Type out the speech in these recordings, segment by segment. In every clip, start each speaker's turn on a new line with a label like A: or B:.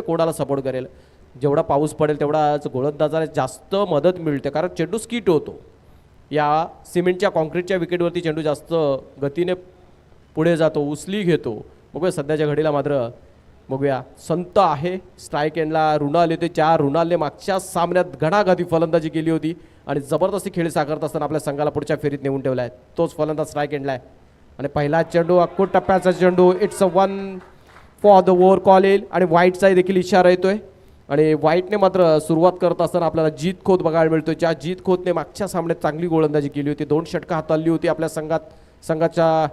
A: कोणाला सपोर्ट करेल. जेवढा पाऊस पडेल तेवढाच गोलंदाजाला जास्त मदत मिळते, कारण चेंडू स्किट होतो. या सिमेंटच्या कॉन्क्रीटच्या विकेटवरती चेंडू जास्त गतीने पुढे जातो, उचली घेतो. बघूया सध्याच्या घडीला मात्र बघूया संत आहे स्ट्राईक एंडला. रुणाल येते. रुणालने मागच्या सामन्यात घणाघाती फलंदाजी केली होती आणि जबरदस्ती खेळ साकारत असताना आपल्या संघाला पुढच्या फेरीत नेऊन ठेवला आहे. तोच फलंदाज स्ट्राईक एंडला आहे आणि पहिला चेंडू अक्को टप्प्याचा चेंडू. It's a 1 for the over call येईल आणि व्हाईटचाही देखील इशारा येतोय. आणि व्हाईटने मात्र सुरुवात करत असताना आपल्याला जीत खोत बघायला मिळतोय. ज्या जीत खोतने मागच्या सामन्यात चांगली गोलंदाजी केली होती, 2 षटकं हाताळली होती, आपल्या संघाच्या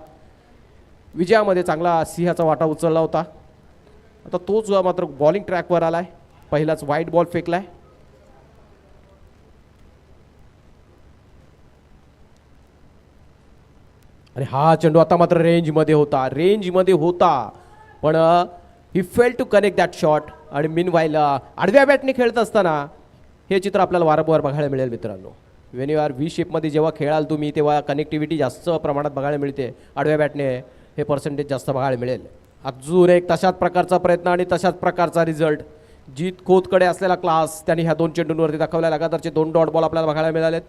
A: विजयामध्ये चांगला सिंहाचा वाटा उचलला होता. आता तोच मात्र बॉलिंग ट्रॅकवर आलाय. पहिलाच व्हाईट बॉल फेकलाय. आणि हा चेंडू आता मात्र रेंजमध्ये होता पण ही fail to connect that shot. आणि मीन व्हाईल आडव्या बॅटने खेळत असताना हे चित्र आपल्याला वारंवार बघायला मिळेल मित्रांनो. वेन यू आर व्ही शेपमध्ये जेव्हा खेळाल तुम्ही तेव्हा कनेक्टिव्हिटी जास्त प्रमाणात बघायला मिळते. आडव्या बॅटने हे पर्सेंटेज जास्त बघायला मिळेल. अजून एक तशाच प्रकारचा प्रयत्न आणि तशाच प्रकारचा रिझल्ट. जीत खोतकडे असलेला क्लास त्यांनी ह्या 2 चेंडूंवरती दाखवला. लगातारचे 2 डॉट बॉल आपल्याला बघायला मिळालेत.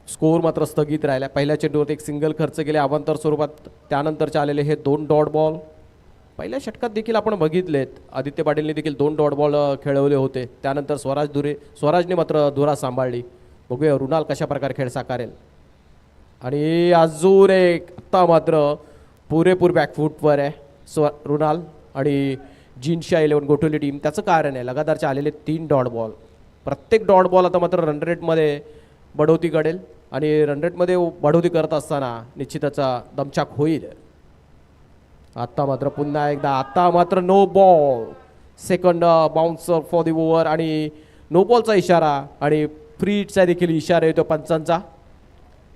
A: स्कोर मात्र स्थगित राहिला. पहिल्या चेंडूवरती एक सिंगल खर्च केले अवांतर स्वरूपात. त्यानंतरचे आलेले हे 2 डॉट बॉल पहिल्या षटकात देखील आपण बघितलेत. आदित्य पाटीलने देखील 2 डॉट बॉल खेळवले होते. त्यानंतर स्वराजने मात्र धुरा सांभाळली. बघूया रुणाल कशा प्रकारे खेळ साकारेल. आणि अजून एक आत्ता मात्र पुरेपूर बॅकफूटवर आहे रुणाल आणि जिनशा 11 गोठवली टीम. त्याचं कारण आहे लगातारचे आलेले 3 डॉट बॉल. प्रत्येक डॉट बॉल आता मात्र रन रेटमध्ये बढवती करेल आणि रन रेटमध्ये बढवती करत असताना निश्चितच दमछाक होईल. आता मात्र पुन्हा एकदा आता मात्र no ball. Second bouncer for the over आणि नो बॉलचा इशारा आणि फ्री हिटचा देखील इशारा येतो पंचांचा.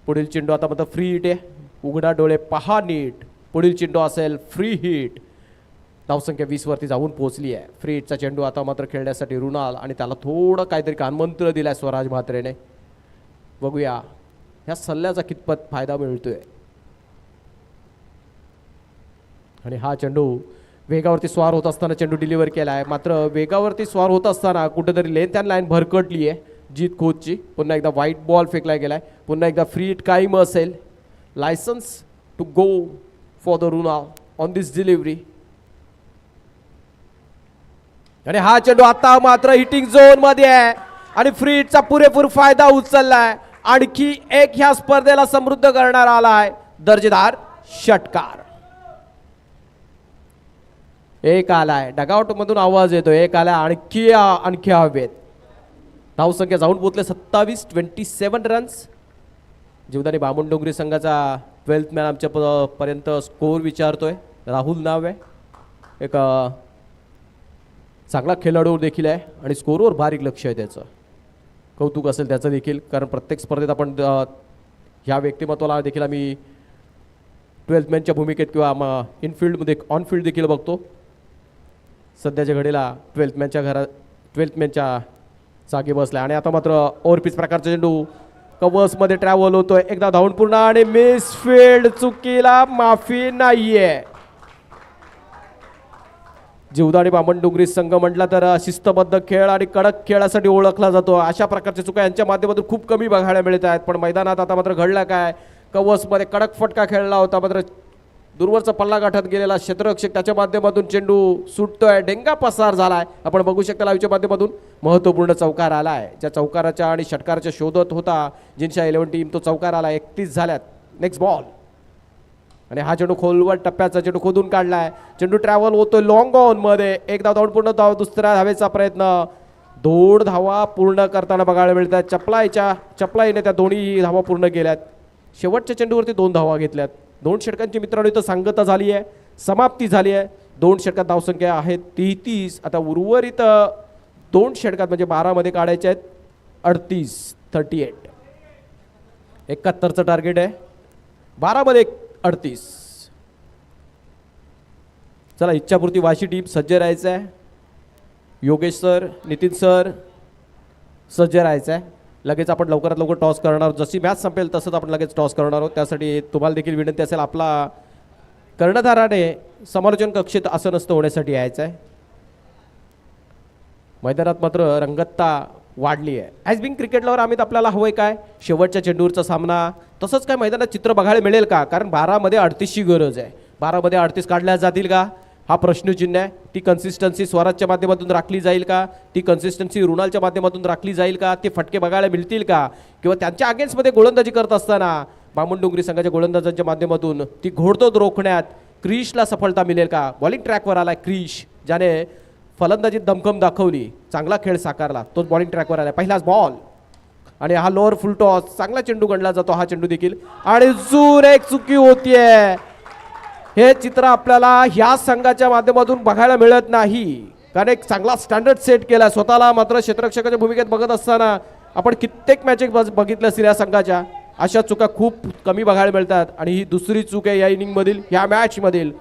A: पुढील चेंडू आता मात्र फ्री हिट आहे. उघडा डोळे पहा नीट. पुढील चेंडू असेल फ्री हिट. धावसंख्या 20 वरती जाऊन पोहोचली आहे. फ्री हिटचा चेंडू आता मात्र खेळण्यासाठी रुणाल आणि त्याला थोडं काहीतरी कानमंत्र दिलाय स्वराज म्हात्रेने. बघूया ह्या सल्ल्याचा कितपत फायदा मिळतोय. आणि हा चेंडू वेगावरती स्वार होत असताना चेंडू डिलिव्हर केला आहे. मात्र वेगावरती स्वार होत असताना कुठेतरी लेंथ अँड लाईन भरकटली आहे जीत खोतची. पुन्हा एकदा व्हाईट बॉल फेकला गेलाय. पुन्हा एकदा फ्री हिट कायम असेल. License to go for the Krunal on this delivery. आणि हा चेंडू आता मात्र हिटिंग झोन मध्ये आहे आणि फ्री हिटचा पुरेपूर फायदा उचललाय. आणखी एक ह्या स्पर्धेला समृद्ध करणार आलाय दर्जेदार षटकार. एक आलाय डगआउट मधून आवाज येतो. एक आलाय आणखी हवेत. धावसंख्या जाऊन पोहोचले 27-27 रन्स. जीवदानी बामणडोंगरी संघाचा 12th मॅन आमच्या पर्यंत स्कोर विचारतोय. राहुल नाव आहे. एक चांगला खेळाडू देखील आहे आणि स्कोरवर बारीक लक्ष आहे त्याचं. कौतुक असेल त्याचं देखील, कारण प्रत्येक स्पर्धेत आपण ह्या व्यक्तिमत्वाला देखील आम्ही 12th मॅनच्या भूमिकेत किंवा इनफिल्डमध्ये ऑनफिल्ड देखील बघतो. सध्याच्या घडीला 12th मॅनच्या जागी बसला. आणि आता मात्र ओव्हरपिच प्रकारचा चेंडू कव्हर्समध्ये ट्रॅव्हल होतोय. एकदा धावून पूर्ण आणि मिसफिल्ड. चुकीला माफी नाहीये. जीवदानी बामणडोंगरी संघ म्हटला तर शिस्तबद्ध खेळ आणि कडक खेळासाठी ओळखला जातो. अशा प्रकारच्या चुका यांच्या माध्यमातून खूप कमी बघायला मिळत आहेत. पण मैदानात आता मात्र घडला काय, कव्हर्समध्ये कडक फटका खेळला होता, मात्र दूरवरचा पल्ला गाठत गेलेला क्षेत्ररक्षक त्याच्या माध्यमातून चेंडू सुटतोय. डेंगा पसार झालाय. आपण बघू शकता लाईव्हच्या माध्यमातून महत्त्वपूर्ण चौकार आलाय. ज्या चौकाराच्या आणि षटकाराच्या शोधत होता जिनशा 11 टीम, तो चौकार आला. 31 झाल्यात. Next ball. आणि हा चेंडू खोलवर टप्प्याचा चेंडू खोदून काढलाय. चेंडू ट्रॅव्हल होतोय लॉंग ऑन मध्ये. एक धाव पूर्ण धाव. दुसऱ्या धावेचा प्रयत्न. 2 धावा पूर्ण करताना बघायला मिळतात. चपलाईने त्या दोन्ही धावा पूर्ण केल्यात. शेवटच्या चेंडूवरती 2 धावा घेतल्यात. 2 षटकांची मित्रांनो इथं सांगता झाली आहे, समाप्ती झाली आहे. 2 षटकात धावसंख्या आहे 33. आता उर्वरित 2 षटकात म्हणजे 12 मध्ये काढायचे आहेत 38. 71चं टार्गेट आहे. 12 मध्ये 38. चला इच्छापूर्ती वाशी टीम सज्ज राहायचं आहे. योगेश सर, नितीन सर सज्ज राहायचं आहे. लगेच आपण लवकरात लवकर टॉस करणार आहोत. जशी मॅच संपेल तसंच आपण लगेच टॉस करणार आहोत. त्यासाठी तुम्हाला देखील विनंती असेल, आपला कर्णधाराने समालोचन कक्षेत असं नसतं होण्यासाठी यायचं आहे. मैदानात मात्र रंगतता वाढली आहे. ॲज बिंग क्रिकेट लवर आम्ही आपल्याला हवंय काय, शेवटच्या चेंडूवरचा सामना. तसंच काय मैदानात चित्र बघायला मिळेल का, कारण 12मध्ये 38ची गरज आहे. 12मध्ये 38 काढल्या जातील का हा प्रश्नचिन्ह आहे. ती कन्सिस्टन्सी स्वराजच्या माध्यमातून राखली जाईल का, ती कन्सिस्टन्सी रुणालच्या माध्यमातून राखली जाईल का, ते फटके बघायला मिळतील का, किंवा त्यांच्या अगेन्स्टमध्ये गोलंदाजी करत असताना बामणडोंगरी संघाच्या गोलंदाजांच्या माध्यमातून ती घोडतोड रोखण्यात क्रिशला सफलता मिळेल का. बॉलिंग ट्रॅकवर आलाय क्रिश, ज्याने फलंदाजीत दमखम दाखवली, चांगला खेळ साकारला, तोच बॉलिंग ट्रॅकवर आलाय. पहिलाच बॉल आणि हा लोअर फुल टॉस, चांगला चेंडू गणला जातो हा चेंडू देखील. आणि जून एक चुकी होतीये. हे चित्र आपल्याला ह्या संघाच्या माध्यमातून बघायला मिळत नाही, कारण एक चांगला स्टँडर्ड सेट केला स्वतःला. मात्र क्षेत्ररक्षकाच्या भूमिकेत बघत असताना आपण कित्येक मॅचेस बघितल्या असतील या संघाच्या, अशा चुका खूप कमी बघायला मिळतात. आणि ही दुसरी चूक आहे या इनिंगमधील, ह्या मॅचमधील.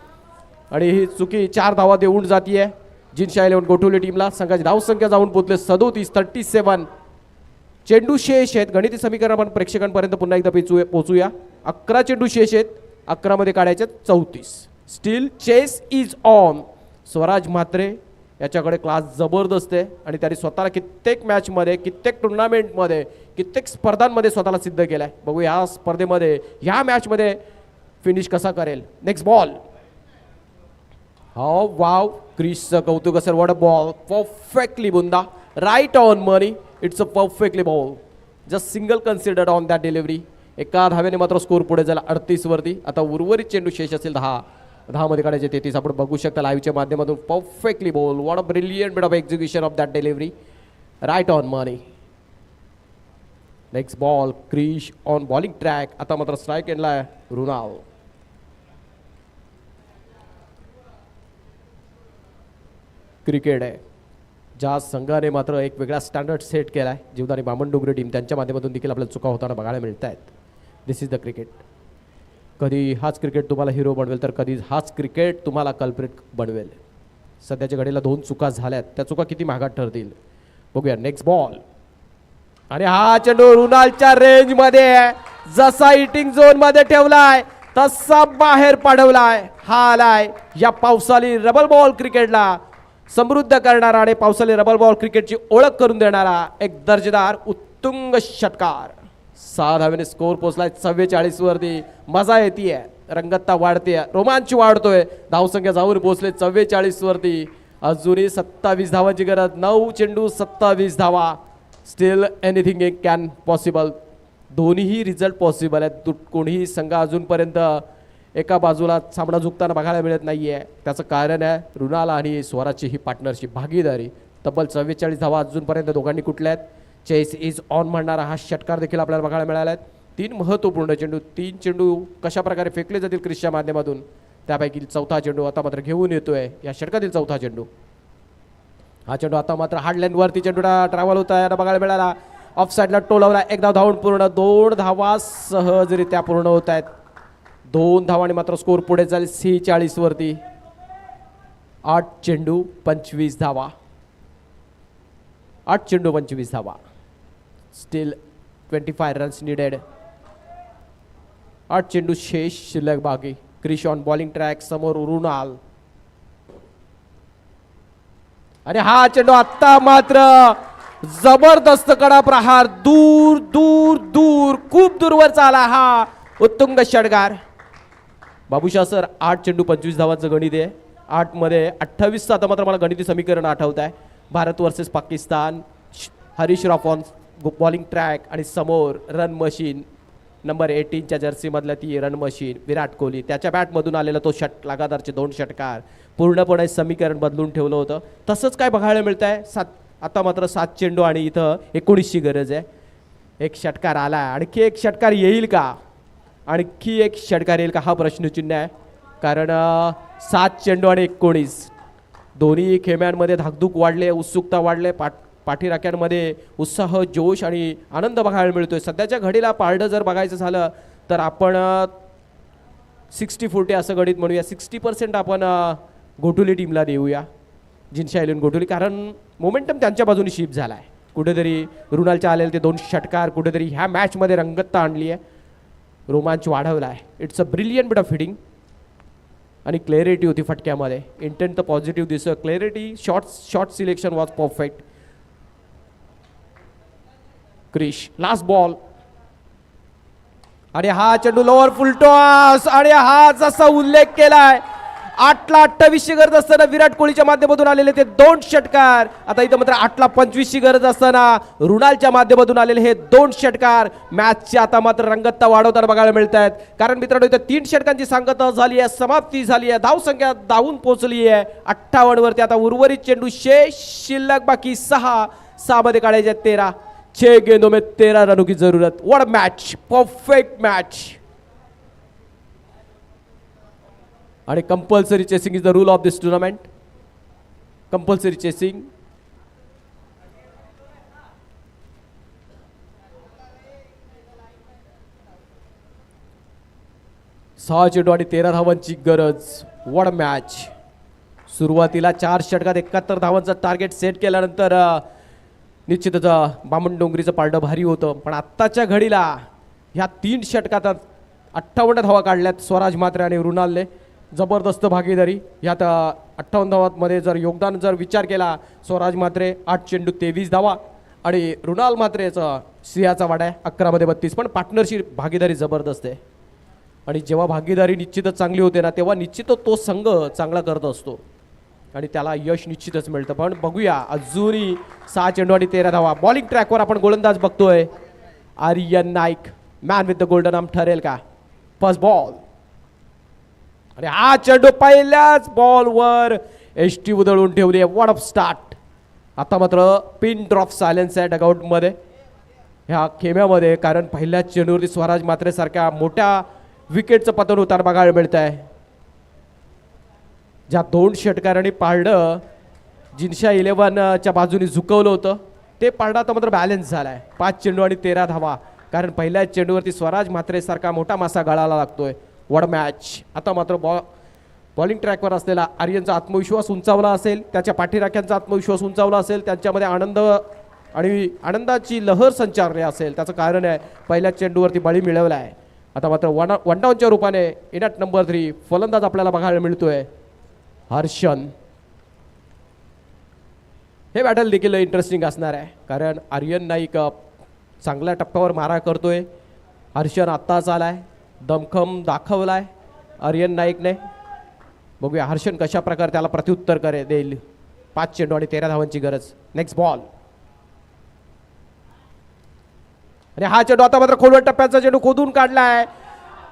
A: आणि ही चुकी 4 धावा देऊन जातीये जिनशा 11 गोठवले टीमला. संघाची धावसंख्या जाऊन पोहोचले 37. चेंडू शेष आहेत. गणिती समीकरण आपण प्रेक्षकांपर्यंत पुन्हा एकदा पोहोचूया. 11 चेंडू शेष आहेत, 11 मध्ये काढायचे 34. Still chase is on. Swaraj Mhatre याच्याकडे क्लास जबरदस्त आहे आणि त्याने स्वतःला कित्येक मॅचमध्ये, कित्येक टुर्नामेंटमध्ये, कित्येक स्पर्धांमध्ये स्वतःला सिद्ध केलं आहे. बघू या स्पर्धेमध्ये, ह्या मॅचमध्ये फिनिश कसा करेल. Next ball. हो वाव, क्रिसचं कौतुक असेल. वॉट अ बॉल, परफेक्टली बुंदा, right on money. It's a perfectly ball, just single considered on that delivery. एका धाव्याने मात्र स्कोर पुढे झाला 38 वरती. आता उर्वरित चेंडू शेष असेल 10 मध्ये काढायचे 33. आपण बघू शकता लाईव्हच्या माध्यमातून. Perfectly ball, what a brilliant bit of execution of that delivery, right on money. Next ball, Krish on bowling track. आता मात्र स्ट्राईक एंडला रुणाल. क्रिकेट आहे ज्या संघाने मात्र एक वेगळा स्टँडर्ड सेट केला आहे. जीवदानी बामणडोंगरी टीम, त्यांच्या माध्यमातून देखील आपल्याला चुका होताना बघायला मिळत आहेत. दिस इज द क्रिकेट. कधी हाच क्रिकेट तुम्हाला हिरो बनवेल, तर कधी हाच क्रिकेट तुम्हाला कल्प्रिट बनवेल. सध्याच्या घडीला 2 चुका झाल्यात, त्या चुका किती महागात ठरतील बघूया. नेक्स्ट बॉल आणि हा चेंडू रुणालच्या रेंजमध्ये, जसा हिटिंग झोनमध्ये ठेवलाय तसा बाहेर पाठवलाय. हा आलाय या पावसाळी रबल बॉल क्रिकेटला समृद्ध करणारा आणि पावसाळी रबल बॉल क्रिकेटची ओळख करून देणारा एक दर्जेदार उत्तुंग षटकार. 6 धावेने स्कोर पोहोचलाय 44 वरती. मजा येते, रंगतता वाढते, रोमांच वाढतोय. धावसंख्या जाऊन पोहोचले 44 वरती. अजूनही 27 धावांची गरज. 9 चेंडू 27 धावा. Steel anything can possible. दोन्हीही रिझल्ट पॉसिबल आहेत. कोणीही संघ अजूनपर्यंत एका बाजूला सामना झुकताना बघायला मिळत नाहीये. त्याचं कारण आहे रुणाल आणि स्वराजची ही पार्टनरशिप, भागीदारी. तब्बल 44 धावा अजूनपर्यंत दोघांनी कुठल्या आहेत. चेस इज ऑन म्हणणारा हा षटकार देखील आपल्याला बघायला मिळाला आहे. 3 महत्त्वपूर्ण चेंडू, 3 चेंडू कशा प्रकारे फेकले जातील क्रिसच्या माध्यमातून, त्यापैकी 4था चेंडू आता मात्र घेऊन येतोय या षटकातील 4था चेंडू. हा चेंडू आता मात्र हार्डलाईनवरती चेंडू ट्रॅव्हल होत आहे, बघायला मिळाला. ऑफ साईडला टोलवला. 1 धाव धावून पूर्ण. 2 धावा सहजरित्या पूर्ण होत आहेत. 2 धावांनी मात्र स्कोर पुढे जाईल 46 वरती. 8 चेंडू 25 धावा. 8 चेंडू 25 धावा. Steel 25 runs needed. 8 चेंडू शेष शिल्लक बाकी. क्रिश ऑन बॉलिंग ट्रॅक, समोर रुणाल. आणि हा चेंडू आता मात्र जबरदस्त कडा प्रहार, दूर दूर दूर, खूप दूरवर चाला हा उत्तुंग षटकार. बाबूशाह सर 8 चेंडू 25 धावांचं गणित आहे. 8 मध्ये 28चं आता मात्र मला गणिती समीकरण आठवत आहे. Bharat versus Pakistan. Harish Rao on bowling track आणि समोर रन मशीन, नंबर 18च्या जर्सीमधल्या ती रन मशीन विराट कोहली. त्याच्या बॅटमधून आलेला तो लगातारचे 2 षटकार पूर्णपणे समीकरण बदलून ठेवलं होतं. तसंच काय बघायला मिळत आहे. आता मात्र 7 चेंडू आणि इथं 19ची गरज आहे. एक षटकार आला, आणखी एक षटकार येईल का, आणखी एक षटकार येईल का हा प्रश्नचिन्ह आहे. कारण 7 चेंडू आणि 19, दोन्ही खेम्यांमध्ये धाकधूक वाढले, उत्सुकता वाढले. पाठीराख्यांमध्ये उत्साह, जोश आणि आनंद बघायला मिळतोय. सध्याच्या घडीला पारडं जर बघायचं झालं तर आपण 60-40 असं गणित म्हणूया. 60% आपण गोठुली टीमला देऊया, जिनशा 11 गोठुली, कारण मोमेंटम त्यांच्या बाजूने शिफ्ट झाला आहे. कुठेतरी रुणालच्या आलेले ते 2 षटकार कुठेतरी ह्या मॅचमध्ये रंगतता आणली आहे, रोमांच वाढवला आहे. It's a brilliant bit of hitting. आणि क्लॅरिटी होती फटक्यामध्ये. इंटेंट तर पॉझिटिव्ह दिसतं, clarity, shot selection was perfect. Krish last ball आणि हा चेंडू लोअर फुल टॉस आणि हा जसा उल्लेख केलाय 8ला 28ची गरज असताना विराट कोहलीच्या माध्यमातून आलेले ते 2 षटकार. आता इथं मात्र 8ला 25ची गरज असताना रुणालच्या माध्यमातून आलेले हे 2 षटकार मॅचची आता मात्र रंगतता वाढवताना बघायला मिळत आहेत. कारण मित्रांनो इथं 3 षटकांची सांगता झाली आहे, समाप्ती झाली आहे, धावसंख्या धावून पोहोचली आहे 58 वरती. आता उर्वरित चेंडू शेष शिल्लक बाकी 6 मध्ये काढायचे 13. 6 गेंदों में 13 रनों की जरूरत. What a match, perfect match. आणि compulsory chasing is the rule of this tournament. Compulsory chasing. सहा चेंडू आणि 13 धावांची गरज. What a match. सुरुवातीला 4 षटकात 71 धावांचा टार्गेट सेट केल्यानंतर निश्चितच बामणडोंगरीचं पारडं भारी होतं. पण आत्ताच्या घडीला ह्या 3 षटकात 58 धावा काढल्यात स्वराज म्हात्रे आणि रुणालने. जबरदस्त भागीदारी. यात 58 धावांमध्ये जर योगदान जर विचार केला, स्वराज म्हात्रे 8 चेंडू 23 धावा आणि रुणाल म्हात्रेचा सिंहाचा वाडा आहे 11 मध्ये 32. पण पार्टनरशिप भागीदारी जबरदस्त आहे. आणि जेव्हा भागीदारी निश्चितच चांगली होते ना, तेव्हा निश्चितच तो संघ चांगला करत असतो आणि त्याला यश निश्चितच मिळतं. पण बघूया अजूनही 6 चेंडू आणि 13 धावा. बॉलिंग ट्रॅकवर आपण गोलंदाज बघतोय. Aryan Naik man with the golden arm ठरेल का. फर्स्ट बॉल आणि हा चेंडू पहिल्याच बॉलवर एसटी उधळून ठेवली आहे. What a start. आता मात्र पिन ड्रॉप सायलेन्स आहे डगआउटमध्ये ह्या खेम्यामध्ये. कारण पहिल्याच चेंडूवरती स्वराज म्हात्रे सारख्या मोठ्या विकेटचं पतन होताना बघायला मिळत आहे. ज्या 2 षटकारांनी पारडं जिनशा 11च्या बाजूने झुकवलं होतं ते पारडं आता मात्र बॅलन्स झाला आहे. 5 चेंडू आणि 13 धावा. कारण पहिल्याच चेंडूवरती स्वराज म्हात्रे सारखा मोठा मासा गळाला लागतोय. What a match. आता मात्र बॉलिंग ट्रॅकवर असलेला आर्यनचा आत्मविश्वास उंचावला असेल, त्याच्या पाठीराख्यांचा आत्मविश्वास उंचावला असेल, त्यांच्यामध्ये आनंद आणि आनंदाची लहर संचारली असेल. त्याचं कारण आहे पहिल्याच चेंडूवरती बळी मिळवला आहे. आता मात्र वन डाऊनच्या रूपाने इन ॲट नंबर 3 फलंदाज आपल्याला बघायला मिळतोय हर्षन. हे बॅटल देखील इंटरेस्टिंग असणार आहे कारण आर्यन नाईक चांगल्या टप्प्यावर मारा करतोय. हर्षन आत्ताच आलाय, दमखम दाखवलाय आर्यन नाईकने. बघूया हर्षन कशा प्रकारे त्याला प्रत्युत्तर देईल. 5 चेंडू आणि 13 धावांची गरज. नेक्स्ट बॉल आणि हा चेंडू आता मात्र खोलवर टप्प्याचा चेंडू खोदून काढलाय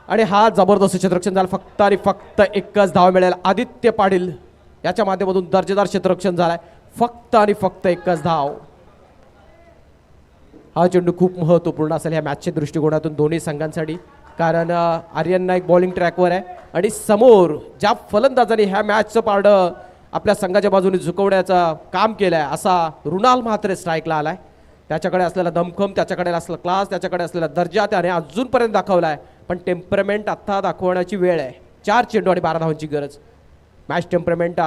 A: आणि हा जबरदस्त क्षेत्ररक्षण झालं. फक्त आणि फक्त एकच धाव मिळेल. आदित्य पाटील याच्या माध्यमातून दर्जेदार क्षेत्ररक्षण झालाय. फक्त आणि फक्त एकच धाव. हा चेंडू खूप महत्त्वपूर्ण असेल ह्या मॅचच्या दृष्टिकोनातून दोन्ही संघांसाठी. कारण आर्यन नाईक बॉलिंग ट्रॅकवर आहे आणि समोर ज्या फलंदाजाने ह्या मॅचचं पारडं आपल्या संघाच्या बाजूने झुकवण्याचं काम केलं आहे असा रुणाल म्हात्रे स्ट्राईकला आलाय. त्याच्याकडे असलेला दमखम, त्याच्याकडे असलेला क्लास, त्याच्याकडे असलेला दर्जा त्याने अजूनपर्यंत दाखवला आहे. पण टेम्परमेंट आत्ता दाखवण्याची वेळ आहे. 4 चेंडू आणि 12 धावांची गरज. मॅच टेम्परमेंट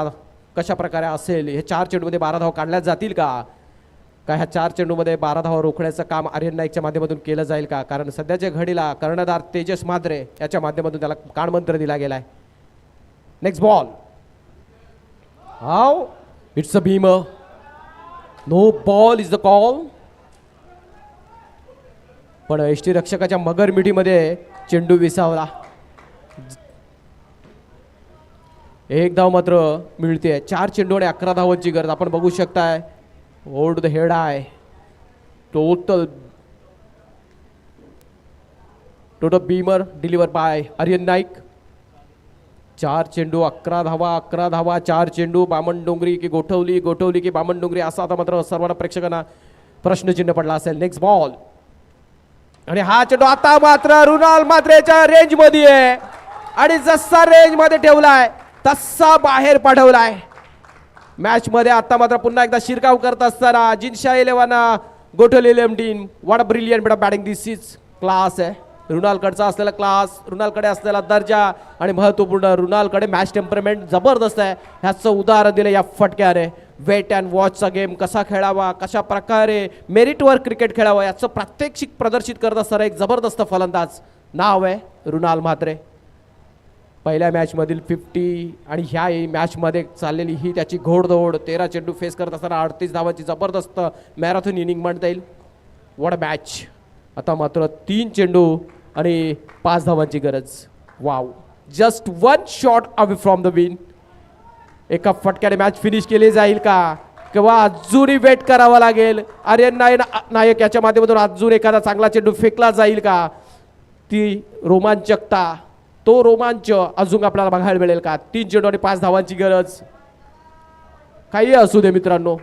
A: कशा प्रकारे असेल. हे 4 चेंडूमध्ये 12 धावा काढल्या जातील का ह्या 4 चेंडूमध्ये 12 धावा रोखण्याचं काम आर्यन नाईकच्या माध्यमातून केलं जाईल का. कारण सध्याच्या घडीला कर्णधार तेजस म्हात्रे याच्या माध्यमातून त्याला कानमंत्र दिला गेला आहे. Next ball. How it's a beam. No ball is the call. पण एसटी रक्षकाच्या मगर मिठीमध्ये चेंडू विसावला. 1 धाव मात्र मिळते. 4 चेंडू आणि 11 धावांची गरज. आपण बघू शकताय ओव्हर द हेड आहे total beamer deliver by Aryan Naik. 4 चेंडू 11 धावा 11 धावा. 4 चेंडू बामणडोंगरी की गोठवली की बामणडोंगरी असा आता मात्र सर्वांना प्रेक्षकांना प्रश्नचिन्ह पडला असेल. नेक्स्ट बॉल आणि हा चेंडू आता मात्र रुणाल म्हात्रेच्या रेंज मध्ये आहे आणि जसा रेंज मध्ये ठेवलाय तसा बाहेर पाठवलाय. मॅच मध्ये आता मात्र पुन्हा एकदा शिरकाव करत असताना जिनशा 11 गोठवलेली team. What a brilliant better batting. This is class आहे. रुणालकडचा असलेला क्लास, रुणालकडे असलेला दर्जा आणि महत्त्वपूर्ण रुणालकडे मॅच टेम्परमेंट जबरदस्त आहे. ह्याचं उदाहरण दिलं या फटक्याने. वेट अँड वॉचचा गेम कसा खेळावा, कशा प्रकारे मेरिटवर क्रिकेट खेळावं याचं प्रात्यक्षिक प्रदर्शित करत असणारा एक जबरदस्त फलंदाज नाव आहे रुणाल म्हात्रे. पहिल्या मॅचमधील 50 आणि ह्या मॅचमध्ये चाललेली ही त्याची घोडदौड. 13 चेंडू फेस करत असताना 38 धावांची जबरदस्त मॅरेथॉन इनिंग म्हणता येईल. What a match. आता मात्र 3 चेंडू आणि 5 धावांची गरज. Wow, just 1 shot away from the win. एका फटक्याने मॅच फिनिश केली जाईल का किंवा अजूनही वेट करावा लागेल. आर्यन नायक याच्या माध्यमातून अजून एखादा चांगला चेंडू फेकला जाईल का. ती रोमांचकता, तो रोमांच अजून आपल्याला बघायला मिळेल का. 3 चेंडू आणि 5 धावांची गरज. काही असू दे मित्रांनो,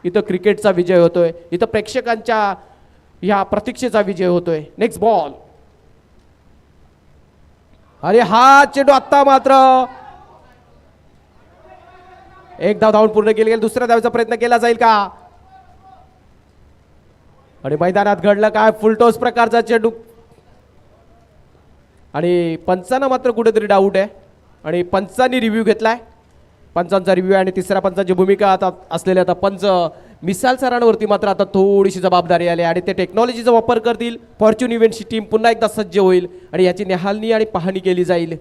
A: इथं क्रिकेटचा विजय होतोय, इथं प्रेक्षकांच्या ह्या प्रतीक्षेचा विजय होतोय. Next ball. अरे हा चेंडू आत्ता मात्र एक धाव धावून पूर्ण केली गेली. दुसऱ्या धावेचा प्रयत्न केला जाईल का. आणि मैदानात घडलं काय, फुलटॉस प्रकारचा चेंडू. आणि पंचांना मात्र कुठेतरी डाऊट आहे आणि पंचांनी रिव्ह्यू घेतलाय. पंचांचा रिव्ह्यू आणि तिसऱ्या पंचांची भूमिका आता असलेले आता पंच मिसाल सरांवरती मात्र आता थोडीशी जबाबदारी आली आणि ते टेक्नॉलॉजीचा वापर करतील. फॉर्च्यून इव्हेंटची टीम पुन्हा एकदा सज्ज होईल आणि याची निहालनी आणि पाहणी केली जाईल.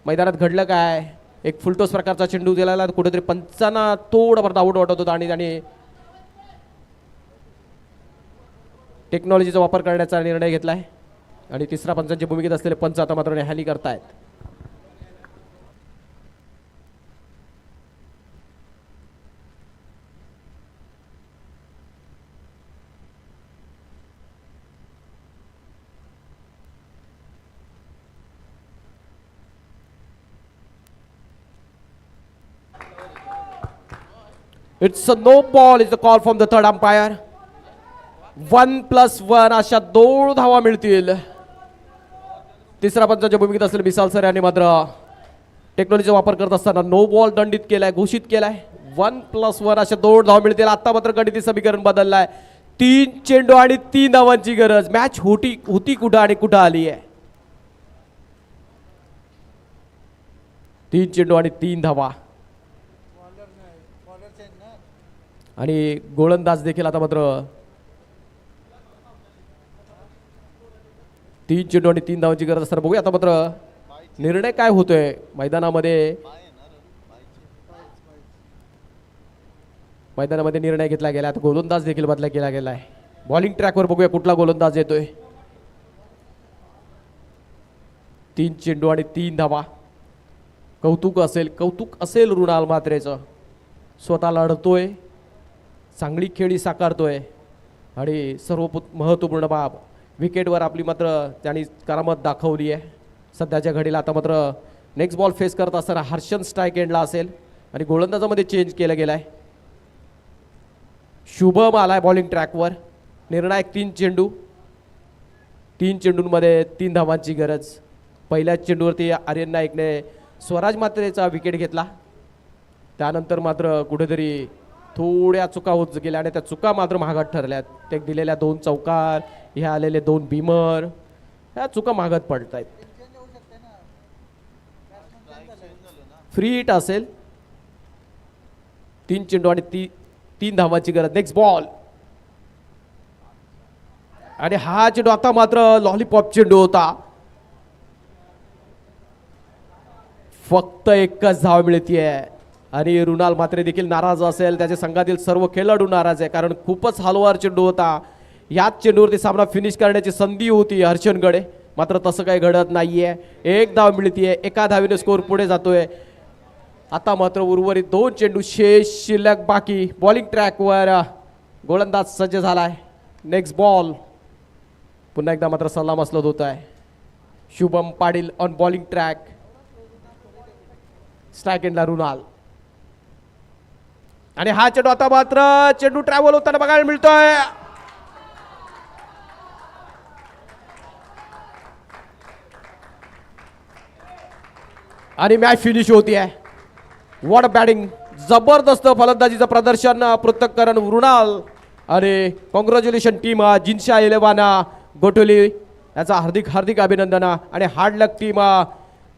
A: मैदानात घडलं काय, एक फुलटॉस प्रकारचा चेंडू दिला, कुठेतरी पंचांना थोडाफार डाऊट वाटत होता आणि टेक्नॉलॉजीचा वापर करण्याचा निर्णय घेतलाय. आणि तिसरा पंचांची भूमिकेत असलेले पंच आता मात्र निहाली करतायत. It's a no ball is the call from the third umpire. 1+1 अशा 2 धावा मिळतील. तिसऱ्या पंचांच्या भूमिकेत असलेले मिसाल सर यांनी मात्र टेक्नॉलॉजीचा वापर करत असताना नो बॉल दंडित केलाय, घोषित केलाय. 1+1 अशा 2 धावा मिळतील. आता मात्र गणिती समीकरण बदललाय. 3 चेंडू आणि 3 धावांची गरज. मॅच होती कुठं आणि कुठं आली आहे. 3 चेंडू आणि 3 धावा. आणि गोलंदाज देखील आता मात्र 3 चेंडू आणि 3 धावांची गरज असताना बघूया आता मात्र निर्णय काय होतोय मैदानामध्ये. निर्णय घेतला गेला. आता गोलंदाज देखील बदला केला गेलाय. बॉलिंग ट्रॅकवर बघूया कुठला गोलंदाज येतोय. 3 चेंडू आणि 3 धावा. कौतुक असेल रुणाल म्हात्रेचं. स्वतः लढतोय, चांगली खेळी साकारतोय आणि सर्व महत्त्वपूर्ण बाब विकेटवर आपली मात्र त्यांनी करामत दाखवली आहे. सध्याच्या घडीला आता मात्र नेक्स्ट बॉल फेस करत असताना हर्षन स्ट्राईक एंडला असेल आणि गोलंदाजामध्ये चेंज केला गेलाय. शुभम आलाय बॉलिंग ट्रॅकवर. निर्णायक 3 चेंडू. 3 चेंडूंमध्ये 3 धावांची गरज. पहिल्याच चेंडूवरती आर्यन नाईकने स्वराज मात्रेचा विकेट घेतला. त्यानंतर मात्र कुठेतरी थोड्या चुका होत गेल्या आणि त्या चुका मात्र महागात ठरल्यात. ते दिलेल्या 2 चौकार, ह्या आलेले 2 बीमर, ह्या चुका महागात पडत आहेत. फ्री हिट असेल. 3 चेंडू आणि 3 धावांची गरज. Next ball. आणि हा चेंडू आता मात्र लॉलीपॉप चेंडू होता. फक्त एकच धाव मिळतीये आणि रुणाल म्हात्रे देखील नाराज असेल. त्याच्या संघातील सर्व खेळाडू नाराज आहे कारण खूपच हलवार चेंडू होता. याच चेंडूवरती सामना फिनिश करण्याची संधी होती हर्षनकडे, मात्र तसं काही घडत नाहीये. 1 धाव मिळतीये. एका धावेने स्कोर पुढे जातोय. आता मात्र उर्वरित 2 चेंडू शिल्लक बाकी. बॉलिंग ट्रॅकवर गोलंदाज सज्ज झालाय. Next ball. पुन्हा एकदा मात्र सलामसलत होत आहे. Shubham Patil on bowling track. Strike एंडला रुणाल. आणि हा चेंडू आता मात्र चेंडू ट्रॅव्हल होताना बघायला मिळतोय. आणि मॅच फिनिश होती आहे. What batting. जबरदस्त फलंदाजीचं प्रदर्शन पृथक्करण रुणाल. आणि कॉंग्रॅच्युलेशन टीम जिन्शा इलेवाना गोठोली याचा हार्दिक अभिनंदन. आणि हार्ड लक टीम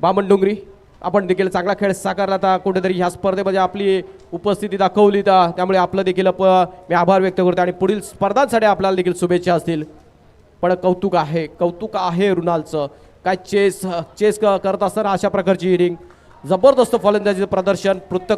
A: बामणडोंगरी, आपण देखील चांगला खेळ साकारला. आता कुठेतरी ह्या स्पर्धेमध्ये आपली उपस्थिती दाखवली त्यामुळे आपलं देखील मी आभार व्यक्त करतो आणि पुढील स्पर्धांसाठी आपल्याला देखील शुभेच्छा असतील. पण कौतुक आहे रुणालचं. काय चेस करत असताना अशा प्रकारची इनिंग, जबरदस्त फलंदाजीचं प्रदर्शन पृथ्वी